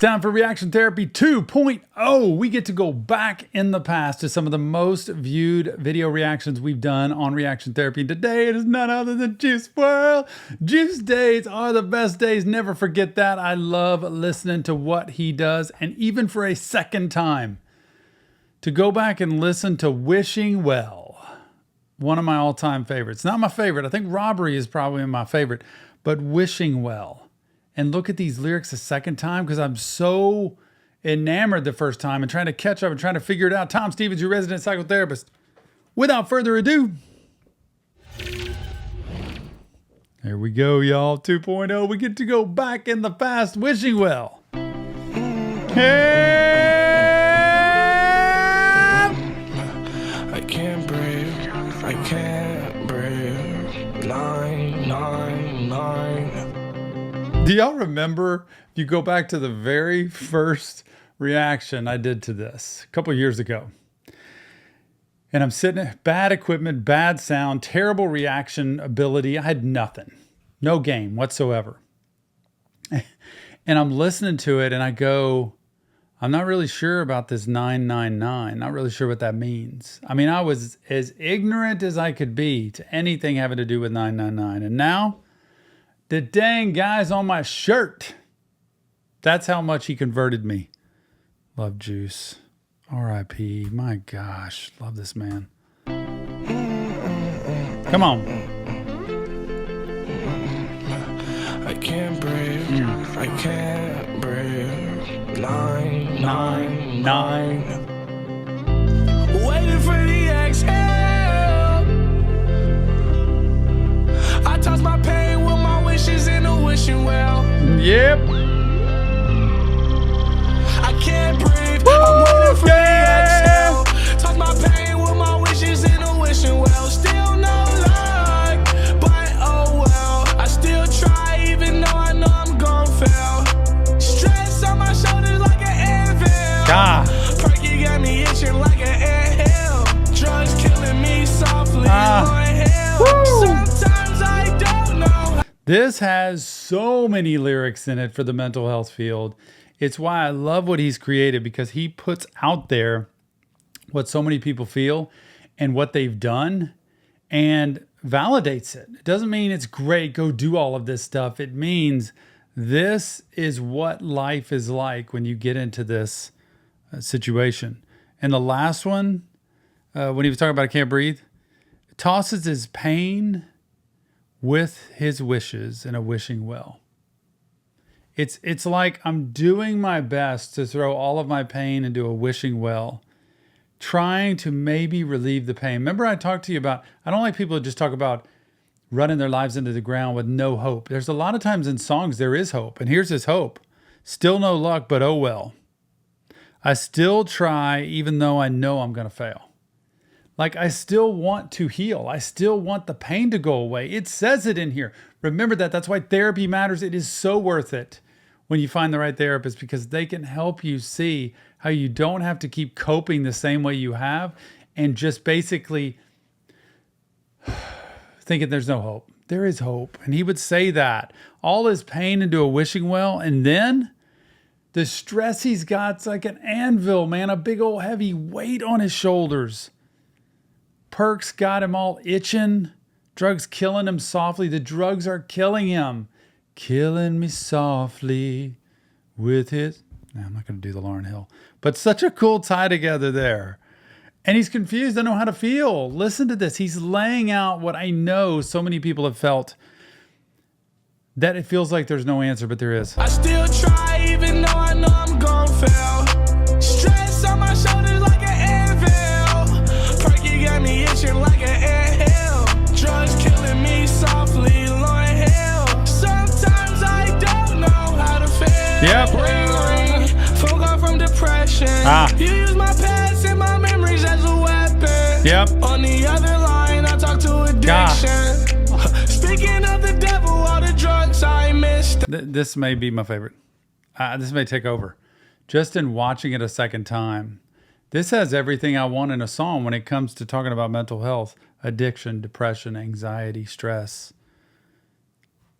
time for Reaction Therapy 2.0. We get to go back in the past to some of the most viewed video reactions we've done on Reaction Therapy. And today it is none other than Juice WRLD. Juice days are the best days. Never forget that. I love listening to what he does. And even for a second time, to go back and listen to Wishing Well, one of my all-time favorites. Not my favorite. I think Robbery is probably my favorite, but Wishing Well. And look at these lyrics a second time because I'm so enamored the first time and trying to catch up and trying to figure it out. Tom Stevens, your resident psychotherapist. Without further ado, here we go, y'all. 2.0. We get to go back in the past. Wishing Well. I can't breathe. I can't breathe. 999. Do y'all remember, if you go back to the very first reaction I did to this a couple years ago, and I'm sitting at bad equipment, bad sound, terrible reaction ability. I had nothing, no game whatsoever. And I'm listening to it and I go, I'm not really sure about this 999. Not really sure what that means. I mean, I was as ignorant as I could be to anything having to do with 999. And now, the dang guy's on my shirt. That's how much he converted me. Love Juice. R.I.P. My gosh. Love this man. Come on. I can't breathe. I can't breathe. 999. Waiting for the exhale. I toss my pain with my wishes in a wishing well. Yep. I can't breathe. I'm waiting for the exhale. Toss my pain with my wishes in a wishing well. Still no luck, but oh well. I still try even though I know I'm gon' fail. Stress on my shoulders like an anvil. God. Perky got me itching like an anthill. Drugs killing me softly. Lord help. Sometimes I don't know. This has so many lyrics in it for the mental health field. It's why I love what he's created, because he puts out there what so many people feel and what they've done and validates it. It doesn't mean it's great, go do all of this stuff. It means this is what life is like when you get into this situation. And the last one, when he was talking about I can't breathe, tosses his pain with his wishes in a wishing well. It's like I'm doing my best to throw all of my pain into a wishing well, trying to maybe relieve the pain. Remember I talked to you about, I don't like people who just talk about running their lives into the ground with no hope. There's a lot of times in songs there is hope, and here's his hope. Still no luck, but oh well. I still try even though I know I'm going to fail. Like, I still want to heal. I still want the pain to go away. It says it in here. Remember that. That's why therapy matters. It is so worth it when you find the right therapist, because they can help you see how you don't have to keep coping the same way you have and just basically thinking there's no hope. There is hope. And he would say that. All his pain into a wishing well, and then the stress he's got's like an anvil, man. A big old heavy weight on his shoulders. Perks got him all itching. Drugs killing him softly. The drugs are killing him. Killing me softly with his... No, I'm not going to do the Lauryn Hill. But such a cool tie together there. And he's confused. I don't know how to feel. Listen to this. He's laying out what I know so many people have felt. That it feels like there's no answer, but there is. I still try even though I know I'm gon' fail. Stress on my shoulders like an anvil. Perky got me itching like an anthill. Drugs killing me softly, Lord help. Sometimes I don't know how to feel. Yep. Ring, ring. Folk off from depression. You use my past and my memories as a weapon. Yep. On the other line, I talk to addiction. Speaking of the devil, all the drugs I missed. This may be my favorite. This may take over. Just in watching it a second time, this has everything I want in a song when it comes to talking about mental health, addiction, depression, anxiety, stress.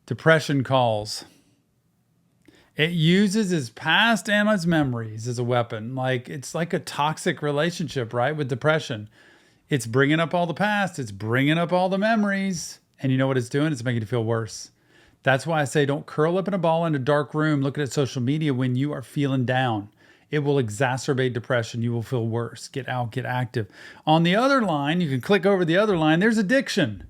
Depression calls. It uses his past and his memories as a weapon. Like it's like a toxic relationship, right? With depression. It's bringing up all the past. It's bringing up all the memories. And you know what it's doing? It's making you feel worse. That's why I say don't curl up in a ball in a dark room looking at social media when you are feeling down. It will exacerbate depression. You will feel worse. Get out, get active. On the other line, you can click over the other line. There's addiction.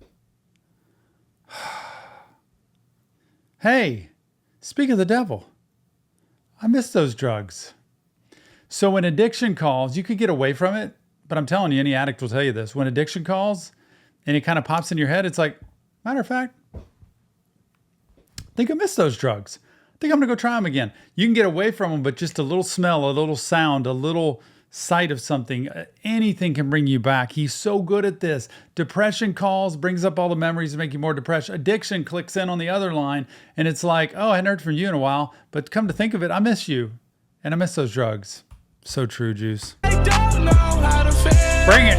Hey, speak of the devil. I miss those drugs. So when addiction calls, you could get away from it. But I'm telling you, any addict will tell you this. When addiction calls and it kind of pops in your head, it's like, matter of fact, I think I miss those drugs. I think I'm going to go try them again. You can get away from them, but just a little smell, a little sound, a little sight of something, anything can bring you back. He's so good at this. Depression calls, brings up all the memories to make you more depressed. Addiction clicks in on the other line, and it's like, oh, I hadn't heard from you in a while, but come to think of it, I miss you, and I miss those drugs. So true, Juice. I don't know how to feel. Bring it.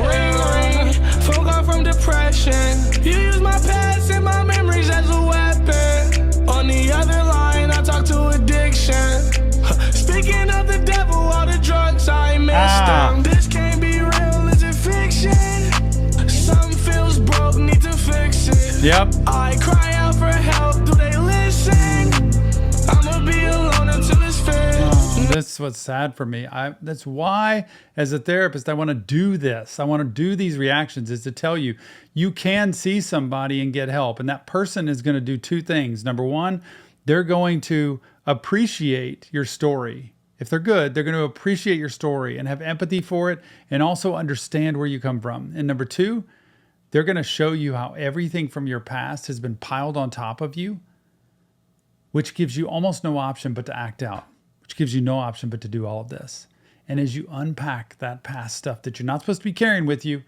Folk on from depression. You use my past and my memories as a weapon. On the other line, I talk to addiction. Speaking of the devil, all the drugs I missed them. This can't be real, is it fiction? Something feels broke, need to fix it. Yep. I cry out for help, do they listen? I'ma be alone until it's fixed. This is what's sad for me. That's why, as a therapist, I want to do this. I want to do these reactions, is to tell you, you can see somebody and get help. And that person is going to do two things. Number one, they're going to appreciate your story. If they're good, they're going to appreciate your story and have empathy for it and also understand where you come from. And number two, they're going to show you how everything from your past has been piled on top of you, which gives you almost no option but to act out, which gives you no option but to do all of this. And as you unpack that past stuff that you're not supposed to be carrying with you,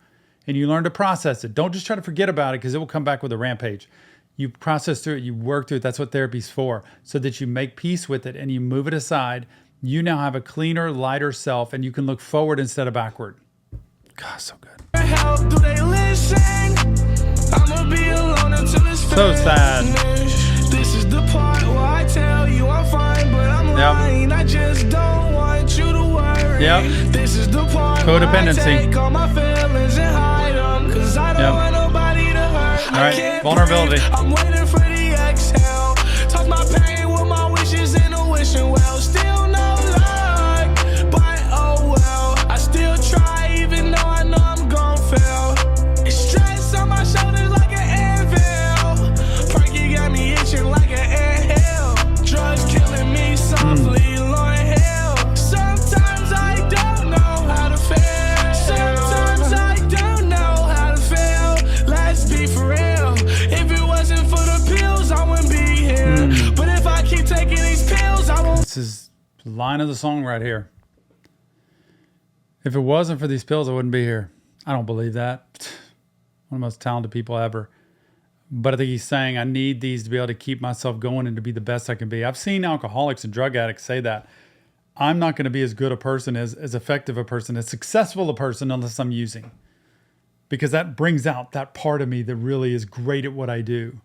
and you learn to process it, don't just try to forget about it because it will come back with a rampage. You process through it, you work through it. That's what therapy's for, so that you make peace with it and you move it aside. You now have a cleaner, lighter self, and you can look forward instead of backward. God, so good. Help, do they listen? I'ma be alone until it's So sad. This is the part where I tell you I'm fine, but I'm lying. I just don't want you to worry. Yep. This is the part Codependency. where I take all my feelings and hide them, cause I don't want nobody to hurt. All right, vulnerability. I'm waiting for the exhale. Talk my pain with my wishes in a wishing well. Still no luck, but oh well. I still try even though I know I'm gon' fail. It's stress on my shoulders like an anvil. Perky got me itching like an anthill. Drugs killing me softly, Lord hell. Sometimes I don't know how to feel. Sometimes I don't know how to feel. Let's be for real. If it wasn't for the pills, I wouldn't be here. But if I keep taking these pills, I won't. This is the line of the song right here. If it wasn't for these pills, I wouldn't be here. I don't believe that. One of the most talented people ever. But I think he's saying I need these to be able to keep myself going and to be the best I can be. I've seen alcoholics and drug addicts say that. I'm not going to be as good a person, as effective a person, as successful a person unless I'm using. Because that brings out that part of me that really is great at what I do.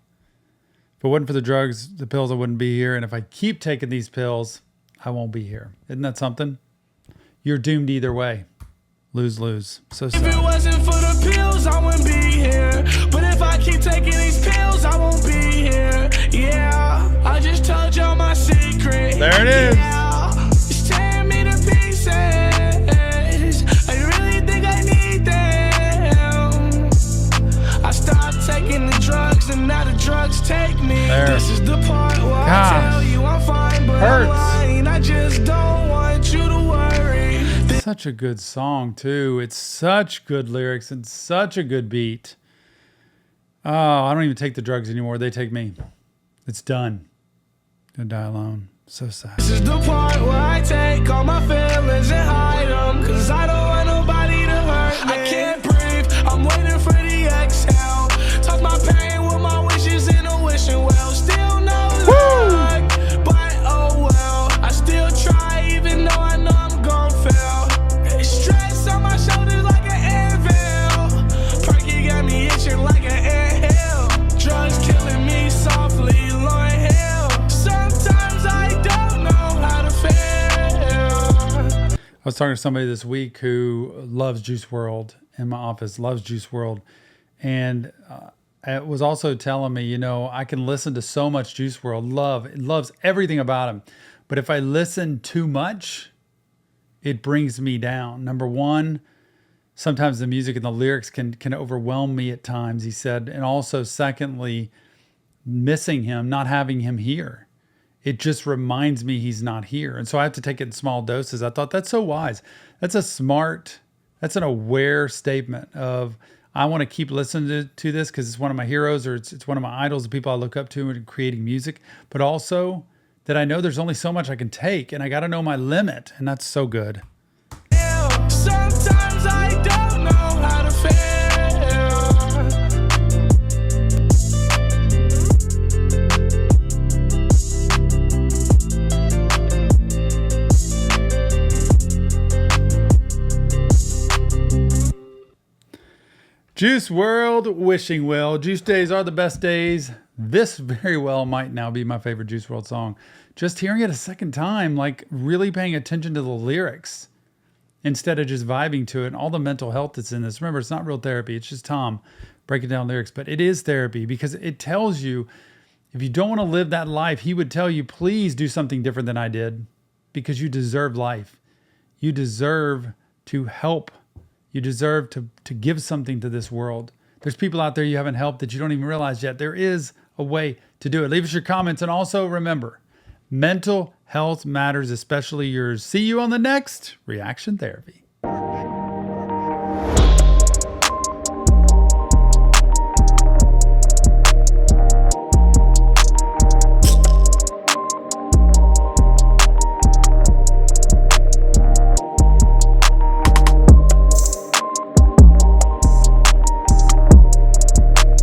If it wasn't for the drugs, the pills, I wouldn't be here. And if I keep taking these pills, I won't be here. Isn't that something? You're doomed either way. Lose-lose. So If it sad. wasn't for the pills, I wouldn't be here. But if I keep taking these pills, I won't be here. Yeah, I just told y'all my secret. There it is. Yeah, it's tearing me to pieces. I really think I need them. I stopped taking the drugs and now the drugs take me. There. This is the part where Gosh. I tell you I'm fine, but Hurts. I'm lying. I just don't want you to worry. Such a good song, too. It's such good lyrics and such a good beat. Oh, I don't even take the drugs anymore. They take me. It's done. Gonna die alone. So sad. This is the part where I take all my feelings and hide them, cause I don't want nobody to hurt me. I can't breathe, I'm waiting for the exhale. Talk my pain with my wishes in a wishing well. Still no luck, but oh well. I still try even though I know I'm gon' fail. Stress on my shoulders like an anvil. Perky got me itching like an anthill. Drugs killing me softly, Lord hell. Sometimes I don't know was talking to somebody this week who loves Juice WRLD in my office, loves Juice WRLD. And it was also telling me, I can listen to so much Juice WRLD, loves everything about him. But if I listen too much, it brings me down. Number one, sometimes the music and the lyrics can overwhelm me at times, he said. And also, secondly, missing him, not having him here. It just reminds me he's not here. And so I have to take it in small doses. I thought that's so wise. That's an aware statement of, I want to keep listening to this because it's one of my heroes, or it's one of my idols, the people I look up to in creating music, but also that I know there's only so much I can take and I got to know my limit. And that's so good. Sometimes I don't know how to feel. Juice WRLD, wishing well. Juice days are the best days. This very well might now be my favorite Juice WRLD song. Just hearing it a second time, like really paying attention to the lyrics instead of just vibing to it and all the mental health that's in this. Remember, it's not real therapy. It's just Tom breaking down lyrics, but it is therapy because it tells you if you don't want to live that life, he would tell you, please do something different than I did because you deserve life. You deserve to help. You deserve to give something to this world. There's people out there you haven't helped that you don't even realize yet. There is a way to do it. Leave us your comments. And also remember, mental health matters, especially yours. See you on the next Reaction Therapy.